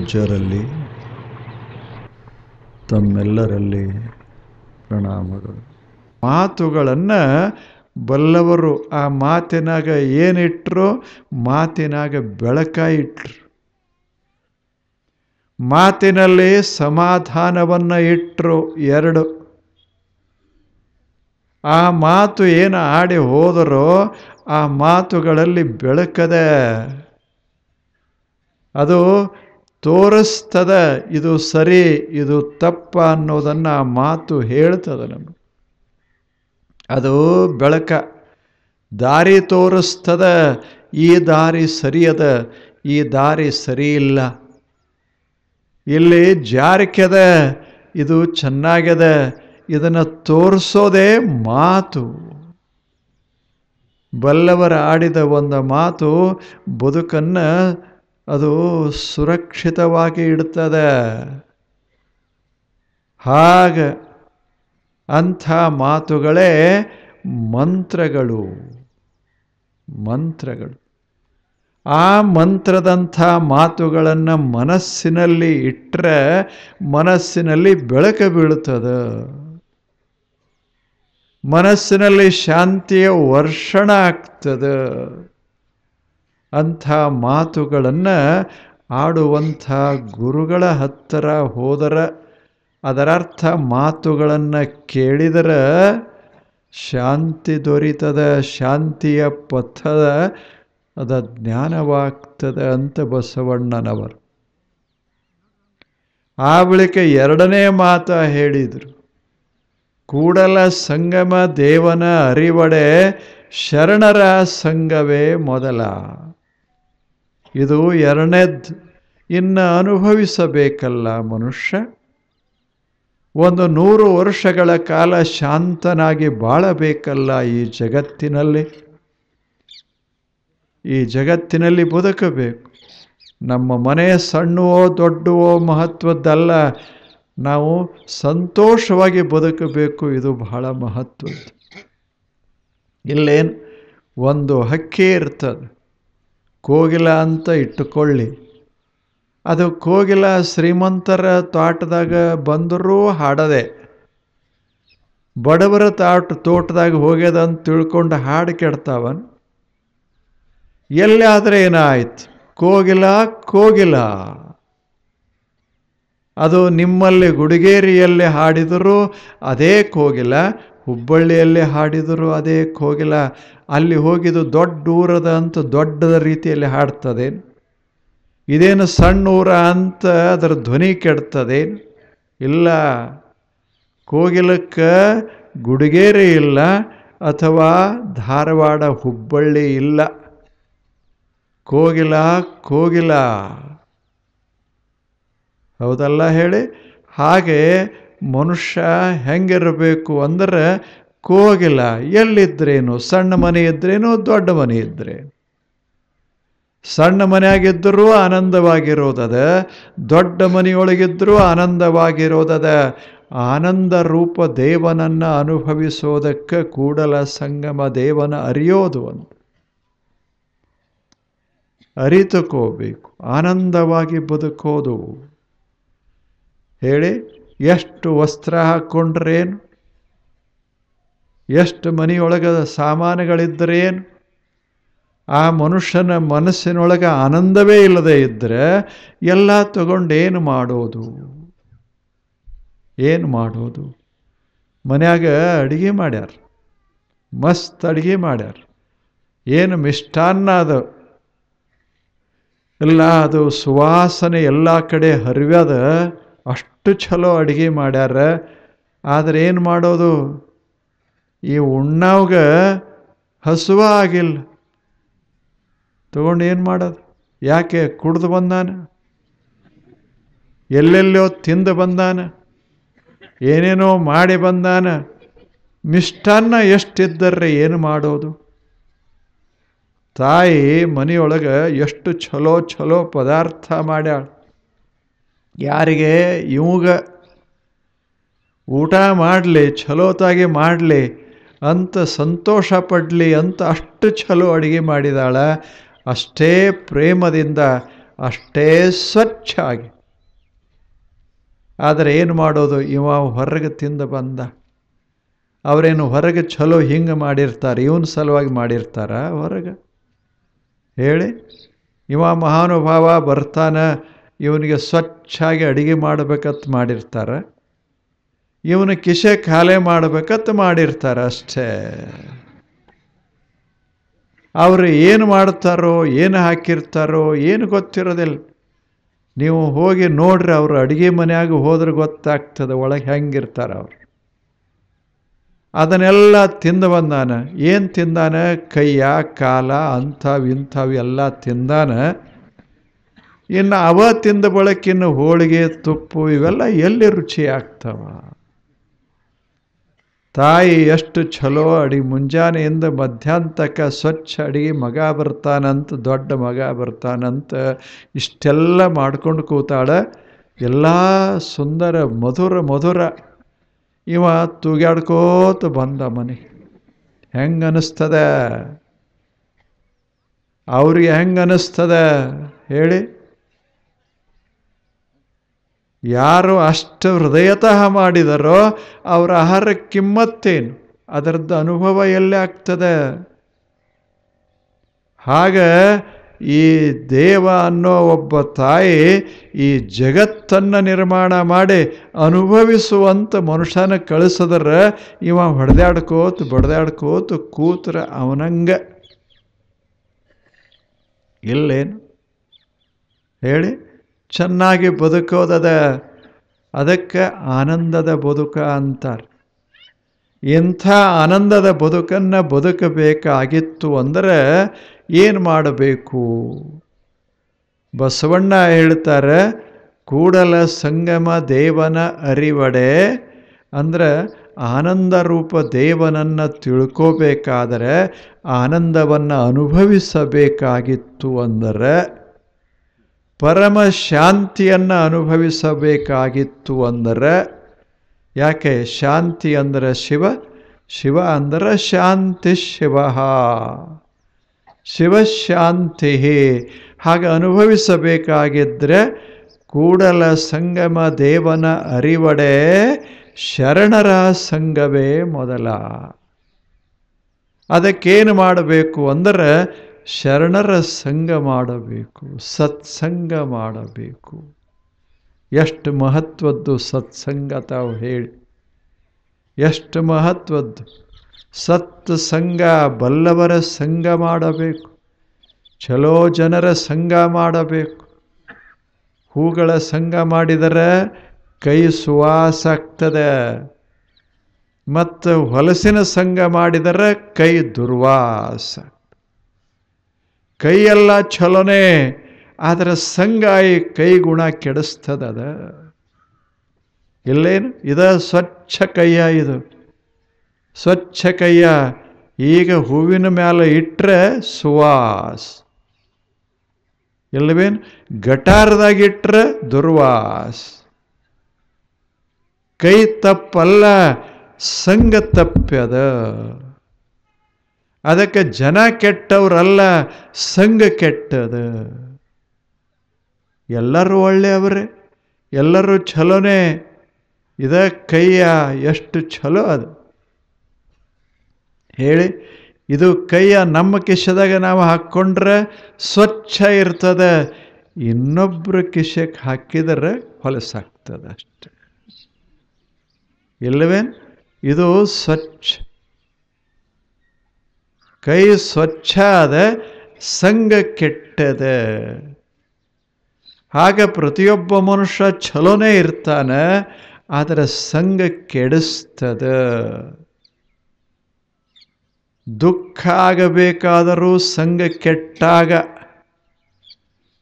ಪೂಜ್ಯರಲ್ಲಿ ತಮ್ಮೆಲ್ಲರಲ್ಲಿ ಪ್ರಣಾಮಗಳು. ಮಾತುಗಳನ್ನು ಬಲ್ಲವರು ಆ ಮಾತಿನಾಗ ಏನಿಟ್ರು, ಮಾತಿನಾಗ ಬೆಳಕ ಇಟ್ರು. ಮಾತಿನಲ್ಲಿ ಸಮಾಧಾನವನ್ನು ಇಟ್ಟರು. 2 ಆ ಮಾತು ಏನು ಆಡಿ ಹೋದರೋ ಆ ಮಾತುಗಳಲ್ಲಿ ಬೆಳಕದೆ. ಅದು ತೋರಿಸ್ತದ ಇದು ಸರಿ ಇದು ತಪ್ಪ ಅನ್ನೋದನ್ನು ಆ ಮಾತು ಹೇಳ್ತದೆ ನಮಗೆ. ಅದು ಬೆಳಕ. ದಾರಿ ತೋರಿಸ್ತದ, ಈ ದಾರಿ ಸರಿಯದ, ಈ ದಾರಿ ಸರಿ ಇಲ್ಲ, ಇಲ್ಲಿ ಜಾರಿಕೆದ, ಇದು ಚೆನ್ನಾಗ್ಯದ, ಇದನ್ನು ತೋರಿಸೋದೇ ಮಾತು. ಬಲ್ಲವರ ಆಡಿದ ಒಂದು ಮಾತು ಬದುಕನ್ನು ಅದು ಸುರಕ್ಷಿತವಾಗಿ ಇಡ್ತದೆ. ಹಾಗೆ ಅಂಥ ಮಾತುಗಳೇ ಮಂತ್ರಗಳು. ಆ ಮಂತ್ರದಂಥ ಮಾತುಗಳನ್ನು ಮನಸ್ಸಿನಲ್ಲಿ ಇಟ್ಟರೆ ಮನಸ್ಸಿನಲ್ಲಿ ಬೆಳಕು ಬೀಳುತ್ತದೆ. ಮನಸ್ಸಿನಲ್ಲಿ ಶಾಂತಿಯ ವರ್ಷಣ ಆಗ್ತದೆ. ಅಂಥ ಮಾತುಗಳನ್ನು ಆಡುವಂಥ ಗುರುಗಳ ಹತ್ತಿರ ಹೋದರೆ, ಅದರರ್ಥ ಮಾತುಗಳನ್ನು ಕೇಳಿದರೆ ಶಾಂತಿ ದೊರೀತದೆ, ಶಾಂತಿಯ ಪಥದ ಅದ ಜ್ಞಾನವಾಗ್ತದೆ ಅಂತ ಬಸವಣ್ಣನವರು. ಆ ಬಳಿಕ 2ನೇ ಮಾತ ಹೇಳಿದರು. ಕೂಡಲ ಸಂಗಮ ದೇವನ ಅರಿವಡೆ ಶರಣರ ಸಂಘವೇ ಮೊದಲ. ಇದು 2ನೇದ್ದು. ಇನ್ನು ಅನುಭವಿಸಬೇಕಲ್ಲ ಮನುಷ್ಯ. ಒಂದು 100 ವರ್ಷಗಳ ಕಾಲ ಶಾಂತನಾಗಿ ಬಾಳಬೇಕಲ್ಲ ಈ ಜಗತ್ತಿನಲ್ಲಿ. ಈ ಜಗತ್ತಿನಲ್ಲಿ ಬದುಕಬೇಕು. ನಮ್ಮ ಮನೆ ಸಣ್ಣವೋ ದೊಡ್ಡವೋ ಮಹತ್ವದ್ದಲ್ಲ, ನಾವು ಸಂತೋಷವಾಗಿ ಬದುಕಬೇಕು. ಇದು ಬಹಳ ಮಹತ್ವದ್ದು. ಇಲ್ಲೇನು ಒಂದು ಹಕ್ಕಿ ಇರ್ತದೆ, ಕೋಗಿಲ ಅಂತ ಇಟ್ಟುಕೊಳ್ಳಿ. ಅದು ಕೋಗಿಲ ಶ್ರೀಮಂತರ ತೋಟದಾಗ ಬಂದರೂ ಹಾಡದೆ, ಬಡವರ ತೋಟದಾಗ ಹೋಗ್ಯದ ಅಂತ ತಿಳ್ಕೊಂಡು ಹಾಡು ಕೆಡ್ತಾವನ್. ಎಲ್ಲಾದರೆ ಏನಾಯ್ತು? ಕೋಗಿಲ. ಅದು ನಿಮ್ಮಲ್ಲಿ ಗುಡಿಗೇರಿಯಲ್ಲಿ ಹಾಡಿದರೂ ಅದೇ ಕೋಗಿಲ, ಹುಬ್ಬಳ್ಳಿಯಲ್ಲಿ ಹಾಡಿದರೂ ಅದೇ ಕೋಗಿಲ. ಅಲ್ಲಿ ಹೋಗಿದ್ದು ದೊಡ್ಡ ಊರದ ಅಂತ ದೊಡ್ಡದ ರೀತಿಯಲ್ಲಿ ಹಾಡ್ತದೆ. ಇದೇನು ಸಣ್ಣ ಊರ ಅಂತ ಅದರ ಧ್ವನಿ ಕೆಡ್ತದೇನು? ಇಲ್ಲ. ಕೋಗಿಲಕ್ಕೆ ಗುಡಿಗೇರಿ ಇಲ್ಲ, ಅಥವಾ ಧಾರವಾಡ ಹುಬ್ಬಳ್ಳಿ ಇಲ್ಲ. ಕೋಗಿಲ. ಹೌದಲ್ಲ ಹೇಳಿ? ಹಾಗೆ ಮನುಷ್ಯ ಹೆಂಗಿರಬೇಕು ಅಂದರೆ ಕೋಗಿಲ. ಎಲ್ಲಿದ್ರೇನು? ಸಣ್ಣ ಮನೆ ಇದ್ರೇನು, ದೊಡ್ಡ ಮನೆ ಇದ್ರೇನು? ಸಣ್ಣ ಮನೆಯಾಗಿದ್ದರೂ ಆನಂದವಾಗಿರೋದದ, ದೊಡ್ಡ ಮನೆಯೊಳಗಿದ್ದರೂ ಆನಂದವಾಗಿರೋದದ. ಆನಂದ ರೂಪ ದೇವನನ್ನು ಅನುಭವಿಸೋದಕ್ಕೆ ಕೂಡಲ ಸಂಗಮ ದೇವನ ಅರಿಯೋದು ಅಂತ. ಅರಿತುಕೋಬೇಕು, ಆನಂದವಾಗಿ ಬದುಕೋದು. ಹೇಳಿ, ಎಷ್ಟು ವಸ್ತ್ರ ಹಾಕ್ಕೊಂಡ್ರೇನು, ಎಷ್ಟು ಮನೆಯೊಳಗೆ ಸಾಮಾನುಗಳಿದ್ದರೇನು? ಆ ಮನುಷ್ಯನ ಮನಸ್ಸಿನೊಳಗೆ ಆನಂದವೇ ಇಲ್ಲದೆ ಇದ್ದರೆ ಎಲ್ಲ ತಗೊಂಡೇನು ಮಾಡೋದು? ಮನ್ಯಾಗ ಅಡುಗೆ ಮಾಡ್ಯಾರ, ಮಸ್ತ್ ಅಡುಗೆ ಮಾಡ್ಯಾರ. ಏನು ಮಿಷ್ಟಾನ್ನ ಅದು ಎಲ್ಲ, ಅದು ಸುವಾಸನೆ ಎಲ್ಲ ಕಡೆ ಹರಿವ್ಯದ. ಅಷ್ಟು ಚಲೋ ಅಡುಗೆ ಮಾಡ್ಯಾರ. ಆದರೆ ಏನು ಮಾಡೋದು? ಈ ಉಣ್ಣವ್ಗ ಹಸುವ ಆಗಿಲ್ಲ. ತಗೊಂಡು ಏನು ಮಾಡೋದು? ಯಾಕೆ? ಕುಡ್ದು ಬಂದಾನ, ಎಲ್ಲೆಲ್ಲೋ ತಿಂದು ಬಂದಾನ, ಏನೇನೋ ಮಾಡಿ ಬಂದಾನ. ಮಿಷ್ಟಾನ್ನ ಎಷ್ಟಿದ್ದರ್ರೆ ಏನು ಮಾಡೋದು? ತಾಯಿ ಮನೆಯೊಳಗೆ ಎಷ್ಟು ಚಲೋ ಪದಾರ್ಥ ಮಾಡ್ಯಾಳ. ಯಾರಿಗೆ? ಇವಾಗ ಊಟ ಮಾಡಲಿ, ಚಲೋತಾಗಿ ಮಾಡಲಿ ಅಂತ ಸಂತೋಷ ಪಡಲಿ ಅಂತ ಅಷ್ಟು ಚಲೋ ಅಡುಗೆ ಮಾಡಿದಾಳ. ಅಷ್ಟೇ ಪ್ರೇಮದಿಂದ, ಅಷ್ಟೇ ಸ್ವಚ್ಛಾಗಿ ಆದರೆ ಏನು ಮಾಡೋದು, ಇವ ಹೊರಗೆ ತಿಂದು ಬಂದ. ಅವರೇನು ಹೊರಗೆ ಚಲೋ ಹಿಂಗೆ ಮಾಡಿರ್ತಾರೆ, ಇವನ ಸಲುವಾಗಿ ಮಾಡಿರ್ತಾರ ಹೊರಗೆ ಹೇಳಿ? ಇವ ಮಹಾನುಭಾವ ಬರ್ತಾನೆ, ಇವನಿಗೆ ಸ್ವಚ್ಛಾಗಿ ಅಡಿಗೆ ಮಾಡಬೇಕಂತ ಮಾಡಿರ್ತಾರೆ, ಇವನ ಕಿಸೆ ಖಾಲಿ ಮಾಡಬೇಕಂತ ಮಾಡಿರ್ತಾರೆ ಅಷ್ಟೇ. ಅವರು ಏನು ಮಾಡ್ತಾರೋ, ಏನು ಹಾಕಿರ್ತಾರೋ ಏನು ಗೊತ್ತಿರೋದಿಲ್ಲ. ನೀವು ಹೋಗಿ ನೋಡ್ರಿ, ಅವರು ಅಡುಗೆ ಮನೆಯಾಗ ಹೋದ್ರೆ ಗೊತ್ತಾಗ್ತದೆ ಒಳಗೆ ಹೆಂಗಿರ್ತಾರೆ ಅವರು. ಅದನ್ನೆಲ್ಲ ತಿಂದು ಬಂದಾನ. ಏನು ತಿಂದಾನ? ಕೈಯ ಕಾಲ ಅಂಥವು ಇಂಥವು ಎಲ್ಲ ತಿಂದಾನ. ಇನ್ನು ಅವ ತಿಂದ ಬಳಕಿನ್ನು ಹೋಳಿಗೆ ತುಪ್ಪು ಇವೆಲ್ಲ ಎಲ್ಲಿ ರುಚಿ ಆಗ್ತವ? ತಾಯಿ ಎಷ್ಟು ಚಲೋ ಅಡಿಗೆ, ಮುಂಜಾನೆಯಿಂದ ಮಧ್ಯಾಹ್ನ ತನಕ ಸ್ವಚ್ಛ ಅಡಿಗೆ, ಮಗ ಬರ್ತಾನಂತ, ದೊಡ್ಡ ಮಗ ಬರ್ತಾನಂತ ಇಷ್ಟೆಲ್ಲ ಮಾಡ್ಕೊಂಡು ಕೂತಾಳ. ಎಲ್ಲ ಸುಂದರ ಮಧುರ ಮಧುರ. ಇವ ತೂಗ್ಯಾಡ್ಕೋತ ಬಂದ ಮನೆ. ಹೆಂಗೆ ಅನ್ನಿಸ್ತದ ಅವ್ರಿಗೆ? ಹೆಂಗೆ ಅನ್ನಿಸ್ತದ ಹೇಳಿ? ಯಾರು ಅಷ್ಟು ಹೃದಯತಃ ಮಾಡಿದರೋ ಅವರ ಆಹಾರ ಕಿಮ್ಮತ್ತೇನು, ಅದರದ್ದು ಅನುಭವ ಎಲ್ಲಿ ಆಗ್ತದೆ? ಹಾಗ ಈ ದೇವ ಅನ್ನೋ ಒಬ್ಬ ತಾಯಿ ಈ ಜಗತ್ತನ್ನು ನಿರ್ಮಾಣ ಮಾಡಿ ಅನುಭವಿಸುವಂಥ ಮನುಷ್ಯನ ಕಳಿಸಿದ್ರೆ ಇವ ಹೊಡೆದಾಡ್ಕೋತ ಬಡ್ದಾಡ್ಕೋತ ಕೂತ್ರ ಅವನಂಗ ಇಲ್ಲೇನು ಹೇಳಿ? ಚೆನ್ನಾಗಿ ಬದುಕೋದದ, ಅದಕ್ಕೆ ಆನಂದದ ಬದುಕ ಅಂತಾರೆ. ಇಂಥ ಆನಂದದ ಬದುಕನ್ನು ಬದುಕಬೇಕಾಗಿತ್ತು ಅಂದರೆ ಏನು ಮಾಡಬೇಕು? ಬಸವಣ್ಣ ಹೇಳ್ತಾರೆ, ಕೂಡಲ ಸಂಗಮ ದೇವನ ಅರಿವಡೆ. ಅಂದರೆ ಆನಂದ ರೂಪ ದೇವನನ್ನು ತಿಳ್ಕೋಬೇಕಾದರೆ, ಆನಂದವನ್ನು ಅನುಭವಿಸಬೇಕಾಗಿತ್ತು ಅಂದರೆ, ಪರಮ ಶಾಂತಿಯನ್ನು ಅನುಭವಿಸಬೇಕಾಗಿತ್ತು ಅಂದರೆ, ಯಾಕೆ? ಶಾಂತಿ ಅಂದರೆ ಶಿವ, ಶಿವ ಅಂದರೆ ಶಾಂತಿ, ಶಿವ ಶಿವಶಾಂತಿ. ಹಾಗೆ ಅನುಭವಿಸಬೇಕಾಗಿದ್ದರೆ ಕೂಡಲ ಸಂಗಮ ದೇವನ ಅರಿವಡೆ ಶರಣರ ಸಂಘವೇ ಮೊದಲ. ಅದಕ್ಕೇನು ಮಾಡಬೇಕು ಅಂದರೆ ಶರಣರ ಸಂಘ ಮಾಡಬೇಕು, ಸತ್ಸಂಗ ಮಾಡಬೇಕು. ಎಷ್ಟು ಮಹತ್ವದ್ದು ಸತ್ಸಂಗ ತಾವು ಹೇಳಿ, ಎಷ್ಟು ಮಹತ್ವದ್ದು. ಸತ್ಸಂಗ, ಬಲ್ಲವರ ಸಂಘ ಮಾಡಬೇಕು, ಚಲೋ ಜನರ ಸಂಘ ಮಾಡಬೇಕು. ಹೂಗಳ ಸಂಘ ಮಾಡಿದರೆ ಕೈ ಸುವಾಸ ಆಗ್ತದೆ, ಮತ್ತು ಹೊಲಸಿನ ಸಂಘ ಮಾಡಿದರೆ ಕೈ ದುರ್ವಾಸ. ಕೈಯೆಲ್ಲ ಚಲೋನೇ, ಆದರೆ ಸಂಘ ಈ ಕೈ ಗುಣ ಕೆಡಿಸ್ತದ. ಇಲ್ಲೇನು? ಇದು ಸ್ವಚ್ಛ ಕೈಯ, ಇದು ಸ್ವಚ್ಛ ಕೈಯ. ಈಗ ಹೂವಿನ ಮೇಲೆ ಇಟ್ಟರೆ ಸುವಾಸ, ಇಲ್ಲವೇನು? ಗಟಾರದಾಗಿಟ್ರೆ ದುರ್ವಾಸ. ಕೈ ತಪ್ಪಲ್ಲ, ಸಂಘ ತಪ್ಪದ. ಅದಕ್ಕೆ ಜನ ಕೆಟ್ಟವ್ರಲ್ಲ, ಸಂಘ ಕೆಟ್ಟದ. ಎಲ್ಲರೂ ಒಳ್ಳೆಯವರೇ, ಎಲ್ಲರೂ ಛಲೋನೇ. ಇದ ಕೈಯ ಎಷ್ಟು ಛಲೋ ಅದು ಹೇಳಿ? ಇದು ಕೈಯ ನಮ್ಮ ಕಿಶೆದಾಗ ನಾವು ಹಾಕ್ಕೊಂಡ್ರೆ ಸ್ವಚ್ಛ ಇರ್ತದೆ, ಇನ್ನೊಬ್ಬರ ಕಿಶೆಗೆ ಹಾಕಿದರೆ ಹೊಲಸಾಗ್ತದೆ ಅಷ್ಟೆ, ಇಲ್ಲವೇನು? ಇದು ಸ್ವಚ್ಛ ಕೈ, ಸ್ವಚ್ಛ ಅದ, ಸಂಘ ಕೆಟ್ಟದೆ. ಹಾಗೆ ಪ್ರತಿಯೊಬ್ಬ ಮನುಷ್ಯ ಛಲೋನೇ ಇರ್ತಾನೆ, ಆದರೆ ಸಂಘ ಕೆಡಿಸ್ತದೆ. ದುಃಖ ಆಗಬೇಕಾದರೂ ಸಂಘ ಕೆಟ್ಟಾಗ,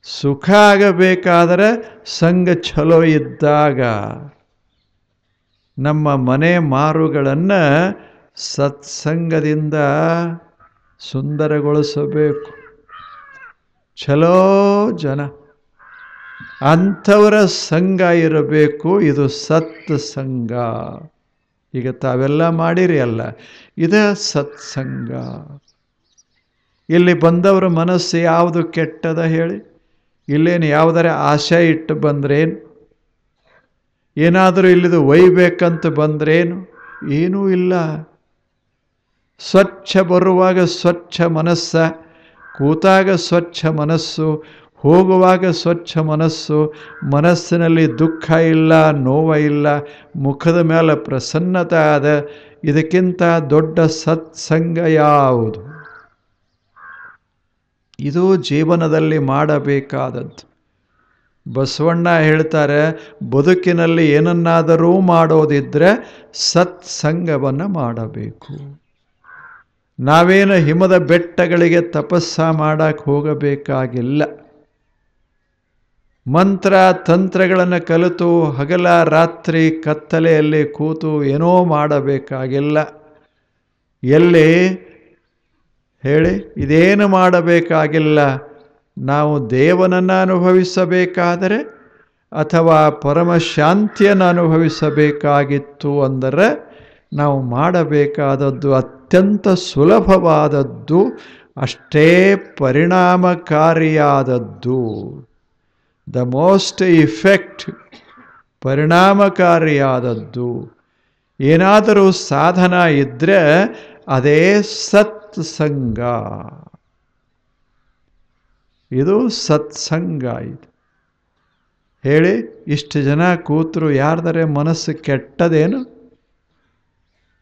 ಸುಖ ಆಗಬೇಕಾದರೆ ಸಂಘ ಛಲೋ ಇದ್ದಾಗ. ನಮ್ಮ ಮನೆ ಮಾರುಗಳನ್ನು ಸತ್ಸಂಗದಿಂದ ಸುಂದರಗೊಳಿಸಬೇಕು. ಛಲೋ ಜನ ಅಂಥವರ ಸಂಘ ಇರಬೇಕು. ಇದು ಸತ್ಸಂಗ. ಈಗ ತಾವೆಲ್ಲ ಮಾಡಿರಿ ಅಲ್ಲ, ಇದೇ ಸತ್ಸಂಗ. ಇಲ್ಲಿ ಬಂದವರ ಮನಸ್ಸು ಯಾವುದು ಕೆಟ್ಟದ ಹೇಳಿ? ಇಲ್ಲೇನು ಯಾವುದರ ಆಶೆ ಇಟ್ಟು ಬಂದ್ರೇನು? ಏನಾದರೂ ಇಲ್ಲಿದು ಒಯ್ಬೇಕಂತ ಬಂದ್ರೇನು? ಏನೂ ಇಲ್ಲ. ಸ್ವಚ್ಛ ಬರುವಾಗ ಸ್ವಚ್ಛ ಮನಸ್ಸ, ಕೂತಾಗ ಸ್ವಚ್ಛ ಮನಸ್ಸು, ಹೋಗುವಾಗ ಸ್ವಚ್ಛ ಮನಸ್ಸು, ಮನಸ್ಸಿನಲ್ಲಿ ದುಃಖ ಇಲ್ಲ, ನೋವ ಇಲ್ಲ, ಮುಖದ ಮೇಲೆ ಪ್ರಸನ್ನತೆ ಆದ. ಇದಕ್ಕಿಂತ ದೊಡ್ಡ ಸತ್ಸಂಗ ಯಾವುದು? ಇದು ಜೀವನದಲ್ಲಿ ಮಾಡಬೇಕಾದದ್ದು. ಬಸವಣ್ಣ ಹೇಳ್ತಾರೆ, ಬದುಕಿನಲ್ಲಿ ಏನನ್ನಾದರೂ ಮಾಡೋದಿದ್ರೆ ಸತ್ಸಂಗವನ್ನು ಮಾಡಬೇಕು. ನಾವೇನು ಹಿಮದ ಬೆಟ್ಟಗಳಿಗೆ ತಪಸ್ಸ ಮಾಡಕ್ಕೆ ಹೋಗಬೇಕಾಗಿಲ್ಲ. ಮಂತ್ರ ತಂತ್ರಗಳನ್ನು ಕಲಿತು ಹಗಲ ರಾತ್ರಿ ಕತ್ತಲೆಯಲ್ಲಿ ಕೂತು ಏನೋ ಮಾಡಬೇಕಾಗಿಲ್ಲ. ಎಲ್ಲಿ ಹೇಳಿ? ಇದೇನು ಮಾಡಬೇಕಾಗಿಲ್ಲ. ನಾವು ದೇವನನ್ನು ಅನುಭವಿಸಬೇಕಾದರೆ ಅಥವಾ ಪರಮಶಾಂತಿಯನ್ನು ಅನುಭವಿಸಬೇಕಾಗಿತ್ತು ಅಂದರೆ ನಾವು ಮಾಡಬೇಕಾದದ್ದು ಅತ್ಯಂತ ಸುಲಭವಾದದ್ದು, ಅಷ್ಟೇ ಪರಿಣಾಮಕಾರಿಯಾದದ್ದು. ದ ಮೋಸ್ಟ್ ಇಫೆಕ್ಟಿವ್, ಪರಿಣಾಮಕಾರಿಯಾದದ್ದು ಏನಾದರೂ ಸಾಧನ ಇದ್ದರೆ ಅದೇ ಸತ್ಸಂಗ. ಇದು ಸತ್ಸಂಗ. ಇದು ಹೇಳಿ, ಇಷ್ಟು ಜನ ಕೂತರು ಯಾರ್ದರೆ ಮನಸ್ಸು ಕೆಟ್ಟದೇನು?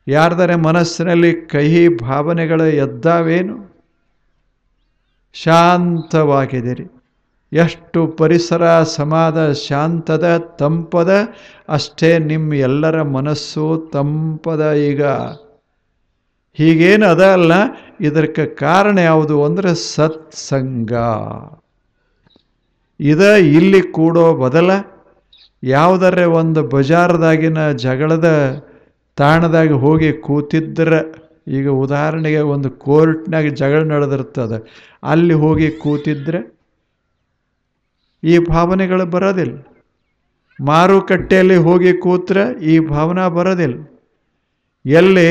ಯಾರ್ದರೆ ಮನಸ್ಸಿನಲ್ಲಿ ಕಹಿ ಭಾವನೆಗಳು ಎದ್ದಾವೇನು? ಶಾಂತವಾಗಿದ್ದೀರಿ. ಎಷ್ಟು ಪರಿಸರ ಸಮಾಧ ಶಾಂತದ ತಂಪದ, ಅಷ್ಟೇ ನಿಮ್ಮ ಎಲ್ಲರ ಮನಸ್ಸು ತಂಪದ. ಈಗ ಹೀಗೇನು ಅದ ಅಲ್ಲ, ಇದಕ್ಕೆ ಕಾರಣ ಯಾವುದು ಅಂದರೆ ಸತ್ಸಂಗ. ಇಲ್ಲಿ ಕೂಡೋ ಬದಲ ಯಾವುದರ ಒಂದು ಬಜಾರ್ದಾಗಿನ ಜಗಳದ ತಾಣದಾಗ ಹೋಗಿ ಕೂತಿದ್ರೆ, ಈಗ ಉದಾಹರಣೆಗೆ ಒಂದು ಕೋರ್ಟ್ನಾಗ ಜಗಳ ನಡೆದಿರ್ತದೆ, ಅಲ್ಲಿ ಹೋಗಿ ಕೂತಿದ್ರೆ ಈ ಭಾವನೆಗಳು ಬರೋದಿಲ್ಲ. ಮಾರುಕಟ್ಟೆಯಲ್ಲಿ ಹೋಗಿ ಕೂತ್ರೆ ಈ ಭಾವನಾ ಬರೋದಿಲ್ಲ. ಎಲ್ಲಿ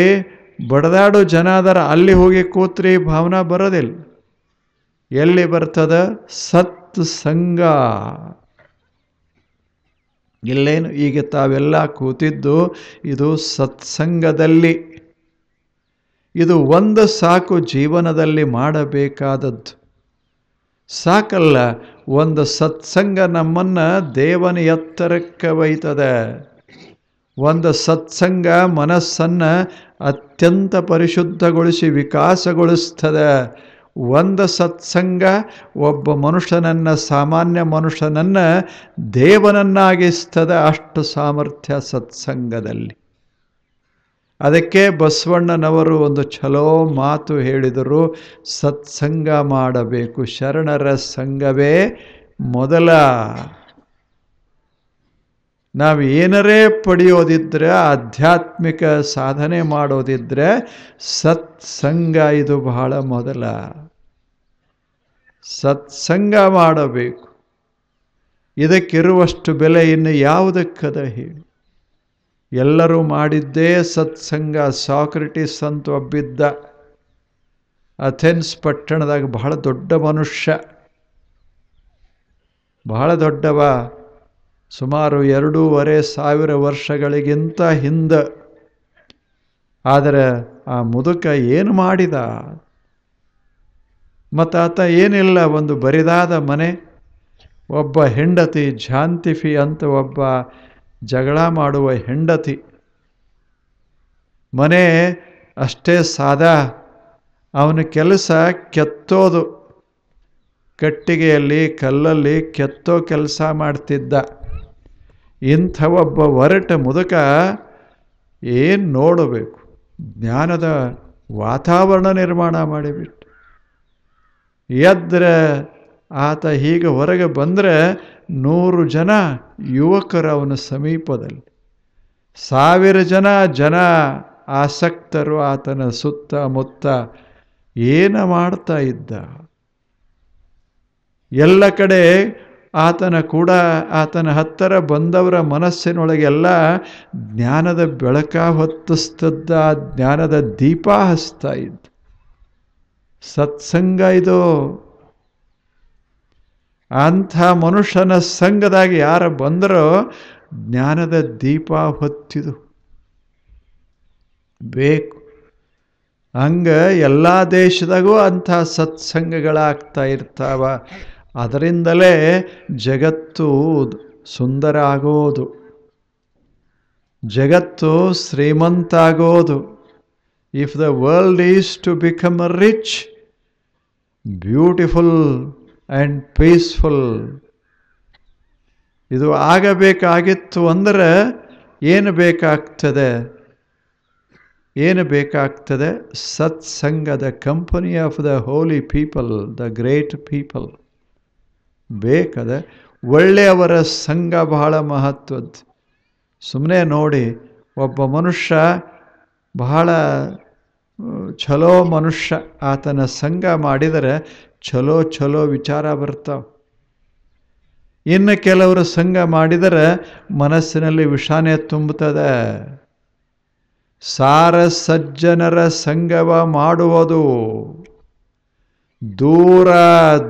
ಬಡದಾಡೋ ಜನ ಅದರ ಅಲ್ಲಿ ಹೋಗಿ ಕೂತ್ರೆ ಈ ಭಾವನಾ ಬರೋದಿಲ್ಲ. ಎಲ್ಲಿ ಬರ್ತದ? ಸತ್ಸಂಗ. ಇಲ್ಲೇನು ಈಗ ತಾವೆಲ್ಲ ಕೂತಿದ್ದು ಇದು ಸತ್ಸಂಗದಲ್ಲಿ. ಇದು ಒಂದು ಸಾಕು ಜೀವನದಲ್ಲಿ ಮಾಡಬೇಕಾದದ್ದು. ಸಾಕಲ್ಲ, ಒಂದು ಸತ್ಸಂಗ ನಮ್ಮನ್ನು ದೇವನ ಎತ್ತರಕ್ಕೆ ಒಯ್ತದೆ. ಒಂದು ಸತ್ಸಂಗ ಮನಸ್ಸನ್ನು ಅತ್ಯಂತ ಪರಿಶುದ್ಧಗೊಳಿಸಿ ವಿಕಾಸಗೊಳಿಸ್ತದೆ. ಒಂದು ಸತ್ಸಂಗ ಒಬ್ಬ ಮನುಷ್ಯನನ್ನು, ಸಾಮಾನ್ಯ ಮನುಷ್ಯನನ್ನು ದೇವನನ್ನಾಗಿಸ್ತದೆ. ಅಷ್ಟು ಸಾಮರ್ಥ್ಯ ಸತ್ಸಂಗದಲ್ಲಿ. ಅದಕ್ಕೆ ಬಸವಣ್ಣನವರು ಒಂದು ಛಲೋ ಮಾತು ಹೇಳಿದರು, ಸತ್ಸಂಗ ಮಾಡಬೇಕು, ಶರಣರ ಸಂಘವೇ ಮೊದಲ. ನಾವು ಏನರೇ ಪಡೆಯೋದಿದ್ರೆ, ಆಧ್ಯಾತ್ಮಿಕ ಸಾಧನೆ ಮಾಡೋದಿದ್ರೆ ಸತ್ಸಂಗ ಇದು ಬಹಳ ಮೊದಲ. ಸತ್ಸಂಗ ಮಾಡಬೇಕು. ಇದಕ್ಕಿರುವಷ್ಟು ಬೆಲೆ ಇನ್ನು ಯಾವುದಕ್ಕದ ಹೇಳಿ? ಎಲ್ಲರೂ ಮಾಡಿದ್ದೇ ಸತ್ಸಂಗ. ಸಾಕ್ರೆಟಿಸ್ ಅಂತ ಒಬ್ಬಿದ್ದ, ಅಥೆನ್ಸ್ ಪಟ್ಟಣದಾಗ ಬಹಳ ದೊಡ್ಡ ಮನುಷ್ಯ, ಬಹಳ ದೊಡ್ಡವ. ಸುಮಾರು 2,500 ವರ್ಷಗಳಿಗಿಂತ ಹಿಂದೆ. ಆದರೆ ಆ ಮುದುಕ ಏನು ಮಾಡಿದ? ಮತ್ತು ಆತ ಏನಿಲ್ಲ, ಒಂದು ಬರಿದಾದ ಮನೆ, ಒಬ್ಬ ಹೆಂಡತಿ, ಜಾಂತಿಫಿ ಅಂತ ಒಬ್ಬ ಜಗಳ ಮಾಡುವ ಹೆಂಡತಿ. ಮನೆ ಅಷ್ಟೇ ಸಾದಾ. ಅವನ ಕೆಲಸ ಕೆತ್ತೋದು, ಕಟ್ಟಿಗೆಯಲ್ಲಿ ಕಲ್ಲಲ್ಲಿ ಕೆತ್ತೋ ಕೆಲಸ ಮಾಡ್ತಿದ್ದ. ಇಂಥ ಒಬ್ಬ ಒರಟ ಮುದುಕ ಏನು ನೋಡಬೇಕು, ಜ್ಞಾನದ ವಾತಾವರಣ ನಿರ್ಮಾಣ ಮಾಡಿಬಿಟ್ಟು. ಎದ್ರೆ ಆತ ಹೀಗೆ ಹೊರಗೆ ಬಂದರೆ 100 ಜನ ಯುವಕರು ಅವನ ಸಮೀಪದಲ್ಲಿ, 1000 ಜನ ಆಸಕ್ತರು ಆತನ ಸುತ್ತಮುತ್ತ. ಏನು ಮಾಡ್ತಾ ಇದ್ದ? ಎಲ್ಲ ಕಡೆ ಆತನ ಹತ್ತಿರ ಬಂದವರ ಮನಸ್ಸಿನೊಳಗೆಲ್ಲ ಜ್ಞಾನದ ಬೆಳಕ ಹೊತ್ತಿಸ್ತದ್ದ, ಜ್ಞಾನದ ದೀಪ ಹಚ್ತಾ ಇದ್ದ. ಸತ್ಸಂಗ ಇದು. ಅಂಥ ಮನುಷ್ಯನ ಸಂಘದಾಗ ಯಾರು ಬಂದರೋ ಜ್ಞಾನದ ದೀಪ ಹೊತ್ತಿದು ಬೇಕು. ಹಂಗೆ ಎಲ್ಲ ದೇಶದಾಗೂ ಅಂಥ ಸತ್ಸಂಗಗಳಾಗ್ತಾ ಇರ್ತಾವ. ಅದರಿಂದಲೇ ಜಗತ್ತು ಸುಂದರ ಆಗೋದು, ಜಗತ್ತು ಶ್ರೀಮಂತ ಆಗೋದು. If the world is to become rich, beautiful and peaceful, ಇದು ಆಗಬೇಕಾಗಿತ್ತು ಅಂದರೆ ಏನು ಬೇಕಾಗ್ತದೆ? ಏನು ಬೇಕಾಗ್ತದೆ? ಸತ್ಸಂಗದ company of the holy people, the great people ಬೇಕದ. ಒಳ್ಳೆಯವರ ಸಂಘ ಬಹಳ ಮಹತ್ವದ್ದು. ಸುಮ್ಮನೆ ನೋಡಿ, ಒಬ್ಬ ಮನುಷ್ಯ ಬಹಳ ಚಲೋ ಮನುಷ್ಯ, ಆತನ ಸಂಘ ಮಾಡಿದರೆ ಚಲೋ ಚಲೋ ವಿಚಾರ ಬರ್ತಾವೆ. ಇನ್ನು ಕೆಲವರು ಸಂಘ ಮಾಡಿದರೆ ಮನಸ್ಸಿನಲ್ಲಿ ವಿಷಾನೇ ತುಂಬುತ್ತದೆ. ಸಾರ ಸಜ್ಜನರ ಸಂಗವ ಮಾಡುವುದು, ದೂರ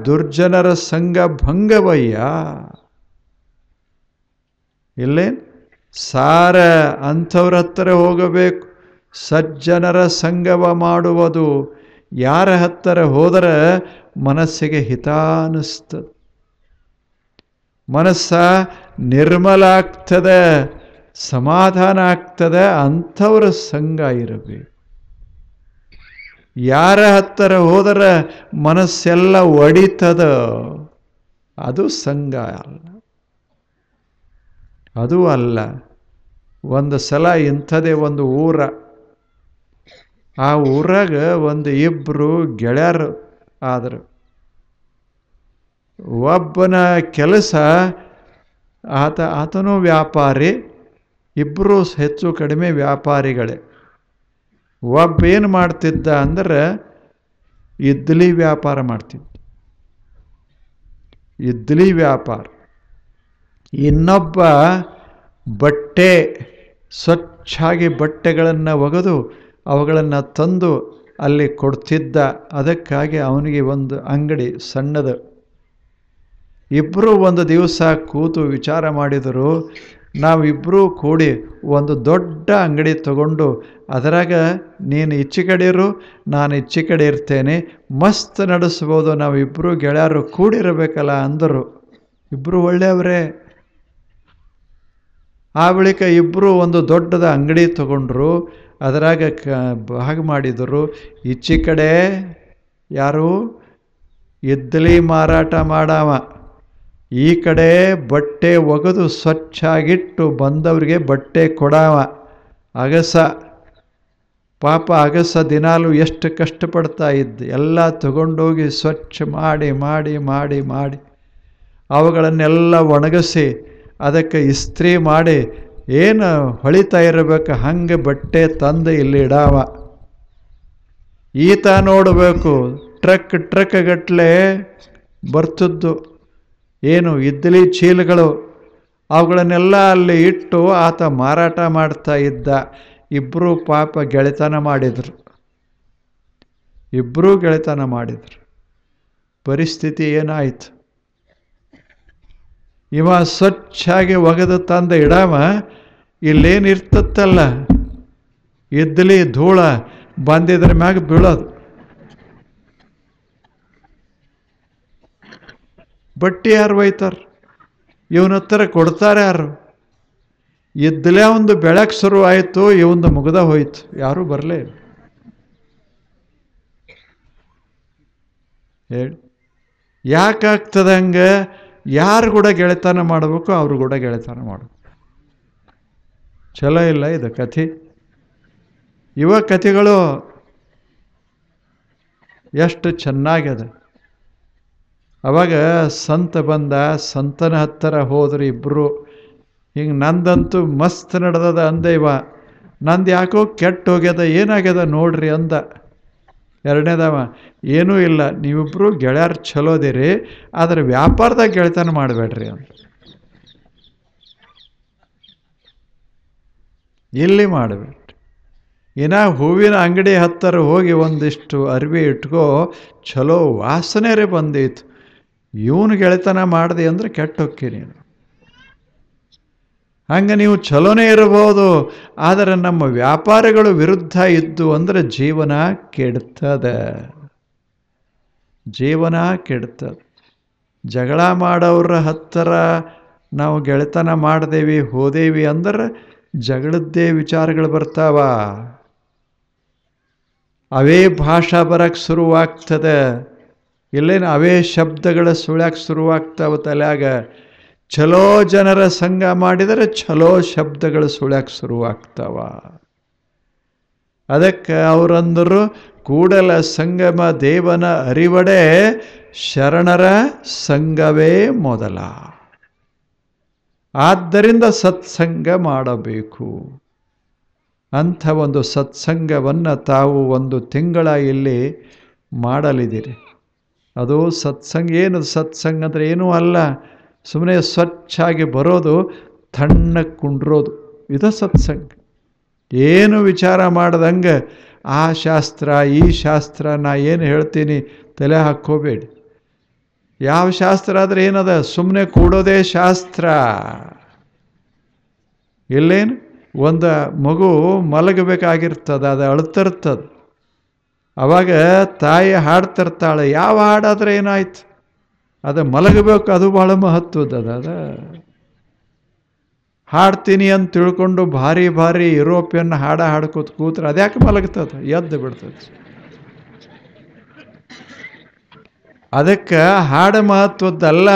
ದುರ್ಜನರ ಸಂಘ ಭಂಗವಯ್ಯ. ಇಲ್ಲೇನು ಸಾರ ಅಂಥವ್ರ ಹತ್ತಿರ ಹೋಗಬೇಕು, ಸಜ್ಜನರ ಸಂಗವ ಮಾಡುವುದು. ಯಾರ ಹತ್ತಿರ ಹೋದರೆ ಮನಸ್ಸಿಗೆ ಹಿತ ಅನ್ನಿಸ್ತದೆ, ಮನಸ್ಸ ನಿರ್ಮಲ ಆಗ್ತದೆ, ಸಮಾಧಾನ ಆಗ್ತದೆ. ಅಂಥವ್ರ ಸಂಘ ಇರಬೇಕು. ಯಾರ ಹತ್ತಿರ ಹೋದರೆ ಮನಸ್ಸೆಲ್ಲ ಒಡಿತದ, ಅದು ಸಂಘ ಅಲ್ಲ, ಅದು ಅಲ್ಲ. ಒಂದು ಸಲ ಇಂಥದೇ ಒಂದು ಊರ, ಆ ಊರಾಗ ಒಂದು ಇಬ್ಬರು ಗೆಳೆಯರು ಆದರು. ಒಬ್ಬನ ಕೆಲಸ, ಆತನೂ ವ್ಯಾಪಾರಿ, ಇಬ್ಬರು ಹೆಚ್ಚು ಕಡಿಮೆ ವ್ಯಾಪಾರಿಗಳೇ. ಒಬ್ಬ ಏನು ಮಾಡ್ತಿದ್ದ ಅಂದರೆ ಇಡ್ಲಿ ವ್ಯಾಪಾರ ಮಾಡ್ತಿದ್ದ, ಇಡ್ಲಿ ವ್ಯಾಪಾರ. ಇನ್ನೊಬ್ಬ ಬಟ್ಟೆ, ಸ್ವಚ್ಛಾಗಿ ಬಟ್ಟೆಗಳನ್ನು ಒಗೆದು ಅವುಗಳನ್ನು ತಂದು ಅಲ್ಲಿ ಕೊಡ್ತಿದ್ದ. ಅದಕ್ಕಾಗಿ ಅವನಿಗೆ ಒಂದು ಅಂಗಡಿ ಸಣ್ಣದು. ಇಬ್ಬರು ಒಂದು ದಿವಸ ಕೂತು ವಿಚಾರ ಮಾಡಿದರು, ನಾವಿಬ್ಬರೂ ಕೂಡಿ ಒಂದು ದೊಡ್ಡ ಅಂಗಡಿ ತಗೊಂಡು ಅದರಾಗ ನೀನು ಈಚೆ ಕಡೆ ಇರು, ನಾನು ಈಚೆ ಕಡೆ ಇರ್ತೇನೆ, ಮಸ್ತ್ ನಡೆಸ್ಬೋದು, ನಾವಿಬ್ಬರು ಗೆಳೆಯರು ಕೂಡಿರಬೇಕಲ್ಲ ಅಂದರು. ಇಬ್ಬರು ಒಳ್ಳೆಯವರೇ. ಆ ಬಳಿಕ ಇಬ್ಬರು ಒಂದು ದೊಡ್ಡದ ಅಂಗಡಿ ತಗೊಂಡ್ರು, ಅದರಾಗ ಭಾಗ ಮಾಡಿದರು. ಈಚೆ ಕಡೆ ಯಾರು ಇಡ್ಲಿ ಮಾರಾಟ ಮಾಡವ, ಈ ಕಡೆ ಬಟ್ಟೆ ಒಗೆದು ಸ್ವಚ್ಛಾಗಿಟ್ಟು ಬಂದವರಿಗೆ ಬಟ್ಟೆ ಕೊಡವ. ಅಗಸ ಪಾಪ, ಅಗಸ ದಿನಾಲು ಎಷ್ಟು ಕಷ್ಟಪಡ್ತಾ ಇದ್ದ. ಎಲ್ಲ ತಗೊಂಡೋಗಿ ಸ್ವಚ್ಛ ಮಾಡಿ ಮಾಡಿ ಮಾಡಿ ಮಾಡಿ ಅವುಗಳನ್ನೆಲ್ಲ ಒಣಗಿಸಿ ಅದಕ್ಕೆ ಇಸ್ತ್ರಿ ಮಾಡಿ ಏನು ಹೊಳಿತಾ ಇರಬೇಕು ಹಂಗೆ ಬಟ್ಟೆ ತಂದು ಇಲ್ಲಿ ಇಡಾವ. ಈತ ನೋಡಬೇಕು ಟ್ರಕ್ ಗಟ್ಟಲೆ ಬರ್ತಿದ್ದು ಏನು ಇಡ್ಲಿ ಚೀಲಗಳು, ಅವುಗಳನ್ನೆಲ್ಲ ಅಲ್ಲಿ ಇಟ್ಟು ಆತ ಮಾರಾಟ ಮಾಡ್ತಾ ಇದ್ದ. ಇಬ್ಬರು ಪಾಪ ಗೆಳೆತನ ಮಾಡಿದರು, ಇಬ್ಬರೂ ಗೆಳೆತನ ಮಾಡಿದರು. ಪರಿಸ್ಥಿತಿ ಏನಾಯಿತು? ಇವ ಸ್ವಚ್ಛಾಗಿ ಒಗೆದು ತಂದ ಇಡಾವ, ಇಲ್ಲೇನಿರ್ತತ್ತಲ್ಲ ಇಡ್ಲಿ ಧೂಳ ಬಂದಿದ್ರ ಮ್ಯಾಗ ಬೀಳೋದು. ಬಟ್ಟೆ ಯಾರು ಒಯ್ತಾರೆ? ಇವನ ಹತ್ರ ಕೊಡ್ತಾರೆ ಯಾರು? ಇದ್ದಲೇ ಒಂದು ಬೆಳಕು ಶುರು ಆಯಿತು, ಇವಂದು ಮುಗ್ದ ಹೋಯ್ತು, ಯಾರೂ ಬರಲೇ ಇಲ್ಲ. ಹೇಳಿ ಯಾಕಾಗ್ತದೆ ಹಂಗೆ? ಯಾರು ಕೂಡ ಗೆಳೆತನ ಮಾಡಬೇಕು, ಅವರು ಕೂಡ ಗೆಳೆತನ ಮಾಡಬೇಕು. ಚಲೋ ಇಲ್ಲ ಇದು ಕಥೆ. ಇವ ಕಥೆಗಳು ಎಷ್ಟು ಚೆನ್ನಾಗಿದೆ. ಅವಾಗ ಸಂತ ಬಂದ, ಸಂತನ ಹತ್ತಿರ ಹೋದ್ರು ಇಬ್ಬರು. ಹಿಂಗೆ ನಂದಂತೂ ಮಸ್ತ್ ನಡೆದದ ಅಂದೆ ಇವ, ನಂದು ಯಾಕೋ ಕೆಟ್ಟ ಹೋಗ್ಯದ, ಏನಾಗ್ಯದ ನೋಡ್ರಿ ಅಂದ. ಎರಡನೇದವ, ಏನೂ ಇಲ್ಲ, ನೀವಿಬ್ಬರು ಗೆಳೆಯರು ಚಲೋದಿರಿ, ಆದರೆ ವ್ಯಾಪಾರದಾಗ ಗೆಳೆತನ ಮಾಡಬೇಡ್ರಿ ಅಂತ. ಇಲ್ಲಿ ಮಾಡಬೇಡ್ರಿ. ಇನ್ನು ಹೂವಿನ ಅಂಗಡಿ ಹತ್ತಿರ ಹೋಗಿ ಒಂದಿಷ್ಟು ಅರಿವಿ ಇಟ್ಕೋ, ಚಲೋ ವಾಸನೆ ರೇ ಬಂದಿತ್ತು. ಇವನು ಗೆಳೆತನ ಮಾಡಿದೆ ಅಂದರೆ ಕೆಟ್ಟ ಹೊಕ್ಕಿ ನೀನು. ಹಂಗೆ ನೀವು ಚಲೋನೇ ಇರಬಹುದು, ಆದರೆ ನಮ್ಮ ವ್ಯಾಪಾರಗಳು ವಿರುದ್ಧ ಇದ್ದು ಅಂದರೆ ಜೀವನ ಕೆಡ್ತದೆ. ಜೀವನ ಕೆಡ್ತದೆ. ಜಗಳ ಮಾಡೋರ ಹತ್ತಿರ ನಾವು ಗೆಳೆತನ ಮಾಡ್ದೇವಿ ಹೋದೇವಿ ಅಂದ್ರೆ ಜಗಳದ್ದೇ ವಿಚಾರಗಳು ಬರ್ತಾವ. ಅವೇ ಭಾಷಾ ಬರಕ್ಕೆ ಶುರುವಾಗ್ತದೆ. ಇಲ್ಲೇನು ಅವೇ ಶಬ್ದಗಳು ಸುಳ್ಯಾಕೆ ಶುರುವಾಗ್ತಾವ ತಲೆಯಾಗ. ಚಲೋ ಜನರ ಸಂಘ ಮಾಡಿದರೆ ಚಲೋ ಶಬ್ದಗಳು ಸುಳ್ಯಾಕೆ ಶುರುವಾಗ್ತಾವ. ಅದಕ್ಕೆ ಅವರಂದರು ಕೂಡಲ ಸಂಗಮ ದೇವನ ಅರಿವಡೆ ಶರಣರ ಸಂಘವೇ ಮೊದಲ. ಆದ್ದರಿಂದ ಸತ್ಸಂಗ ಮಾಡಬೇಕು. ಅಂಥ ಒಂದು ಸತ್ಸಂಗವನ್ನು ತಾವು 1 ತಿಂಗಳ ಇಲ್ಲಿ ಮಾಡಲಿದ್ದೀರಿ. ಅದು ಸತ್ಸಂಗ. ಏನು ಸತ್ಸಂಗ ಅಂದರೆ ಏನೂ ಅಲ್ಲ, ಸುಮ್ಮನೆ ಸ್ವಚ್ಛಾಗಿ ಬರೋದು, ತಣ್ಣಗೆ ಕುಂಡ್ರೋದು, ಇದು ಸತ್ಸಂಗ. ಏನು ವಿಚಾರ ಮಾಡ್ದಂಗೆ ಆ ಶಾಸ್ತ್ರ ಈ ಶಾಸ್ತ್ರ ನಾ ಏನು ಹೇಳ್ತೀನಿ ತಲೆ ಹಾಕ್ಕೋಬೇಡಿ. ಯಾವ ಶಾಸ್ತ್ರ ಆದರೆ ಏನದ, ಸುಮ್ಮನೆ ಕೂಡೋದೇ ಶಾಸ್ತ್ರ. ಇಲ್ಲೇನು ಒಂದು ಮಗು ಮಲಗಬೇಕಾಗಿರ್ತದೆ, ಅದು ಅಳ್ತಿರ್ತದೆ. ಅವಾಗ ತಾಯಿ ಹಾಡ್ತಿರ್ತಾಳೆ. ಯಾವ ಹಾಡಾದ್ರೆ ಏನಾಯ್ತು, ಅದು ಮಲಗಬೇಕು, ಅದು ಭಾಳ ಮಹತ್ವದ. ಹಾಡ್ತೀನಿ ಅಂತ ತಿಳ್ಕೊಂಡು ಭಾರಿ ಭಾರಿ ಯುರೋಪಿಯನ್ ಹಾಡ್ಕೋತ ಕೂತ್ರೆ ಅದ್ಯಾಕೆ ಮಲಗ್ತದೆ, ಎದ್ದು ಬಿಡ್ತದೆ. ಅದಕ್ಕೆ ಹಾಡು ಮಹತ್ವದ್ದಲ್ಲ,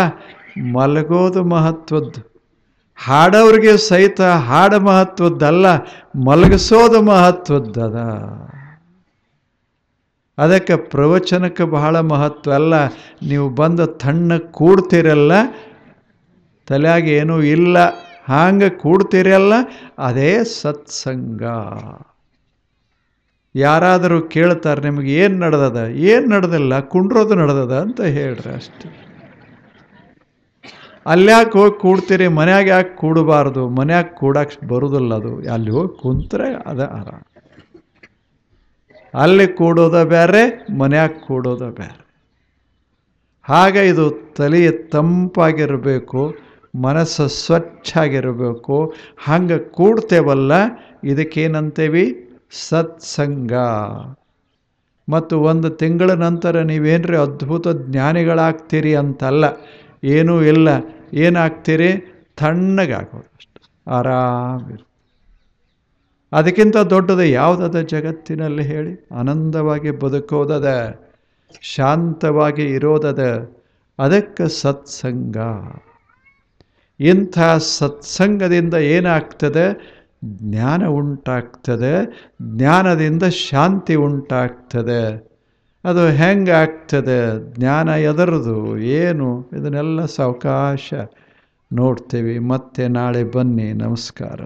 ಮಲಗೋದು ಮಹತ್ವದ್ದು. ಹಾಡೋರಿಗೆ ಸಹಿತ ಹಾಡು ಮಹತ್ವದ್ದಲ್ಲ, ಮಲಗಿಸೋದು ಮಹತ್ವದ್ದದ. ಅದಕ್ಕೆ ಪ್ರವಚನಕ್ಕೆ ಬಹಳ ಮಹತ್ವ ಅಲ್ಲ. ನೀವು ಬಂದು ತಣ್ಣಗೆ ಕೂಡ್ತೀರಲ್ಲ, ತಲೆಯಾಗ ಏನೂ ಇಲ್ಲ, ಹಾಂಗೆ ಕೂಡ್ತೀರಲ್ಲ, ಅದೇ ಸತ್ಸಂಗ. ಯಾರಾದರೂ ಕೇಳ್ತಾರೆ ನಿಮಗೆ ಏನು ನಡೆದದ, ಏನು ನಡೆದಿಲ್ಲ, ಕುಂಡ್ರೋದು ನಡೆದದ ಅಂತ ಹೇಳ್ರಿ ಅಷ್ಟೆ. ಅಲ್ಯಾಕೆ ಹೋಗಿ ಕೂಡ್ತೀರಿ, ಮನ್ಯಾಗ ಯಾಕೆ ಕೂಡಬಾರ್ದು? ಮನ್ಯಾಗ ಕೂಡಕ್ಕೆ ಬರೋದಿಲ್ಲ ಅದು. ಅಲ್ಲಿ ಹೋಗಿ ಕುಂತ್ರೆ ಅದ ಆರಾಮ. ಅಲ್ಲಿ ಕೂಡೋದ ಬೇರೆ, ಮನ್ಯಾಗ ಕೂಡೋದ ಬೇರೆ. ಹಾಗೆ ಇದು ತಲೆ ತಂಪಾಗಿರಬೇಕು, ಮನಸ್ಸು ಸ್ವಚ್ಛಾಗಿರಬೇಕು. ಹಂಗೆ ಕೂಡ್ತೇವಲ್ಲ, ಇದಕ್ಕೇನಂತೇವಿ? ಸತ್ಸಂಗ. ಮತ್ತು 1 ತಿಂಗಳ ನಂತರ ನೀವೇನ್ರಿ ಅದ್ಭುತ ಜ್ಞಾನಿಗಳಾಗ್ತೀರಿ ಅಂತಲ್ಲ, ಏನೂ ಇಲ್ಲ. ಏನಾಗ್ತೀರಿ? ತಣ್ಣಗಾಗೋದು ಅಷ್ಟು, ಆರಾಮಿರು. ಅದಕ್ಕಿಂತ ದೊಡ್ಡದು ಯಾವುದದ ಜಗತ್ತಿನಲ್ಲಿ ಹೇಳಿ? ಆನಂದವಾಗಿ ಬದುಕೋದದ, ಶಾಂತವಾಗಿ ಇರೋದದ. ಅದಕ್ಕೆ ಸತ್ಸಂಗ. ಇಂಥ ಸತ್ಸಂಗದಿಂದ ಏನಾಗ್ತದೆ? ಜ್ಞಾನ ಉಂಟಾಗ್ತದೆ. ಜ್ಞಾನದಿಂದ ಶಾಂತಿ ಉಂಟಾಗ್ತದೆ. ಅದು ಹೆಂಗಾಗ್ತದೆ? ಜ್ಞಾನ ಎದರದು ಏನು? ಇದನ್ನೆಲ್ಲ ಸಾವಕಾಶ ನೋಡ್ತೀವಿ. ಮತ್ತೆ ನಾಳೆ ಬನ್ನಿ. ನಮಸ್ಕಾರ.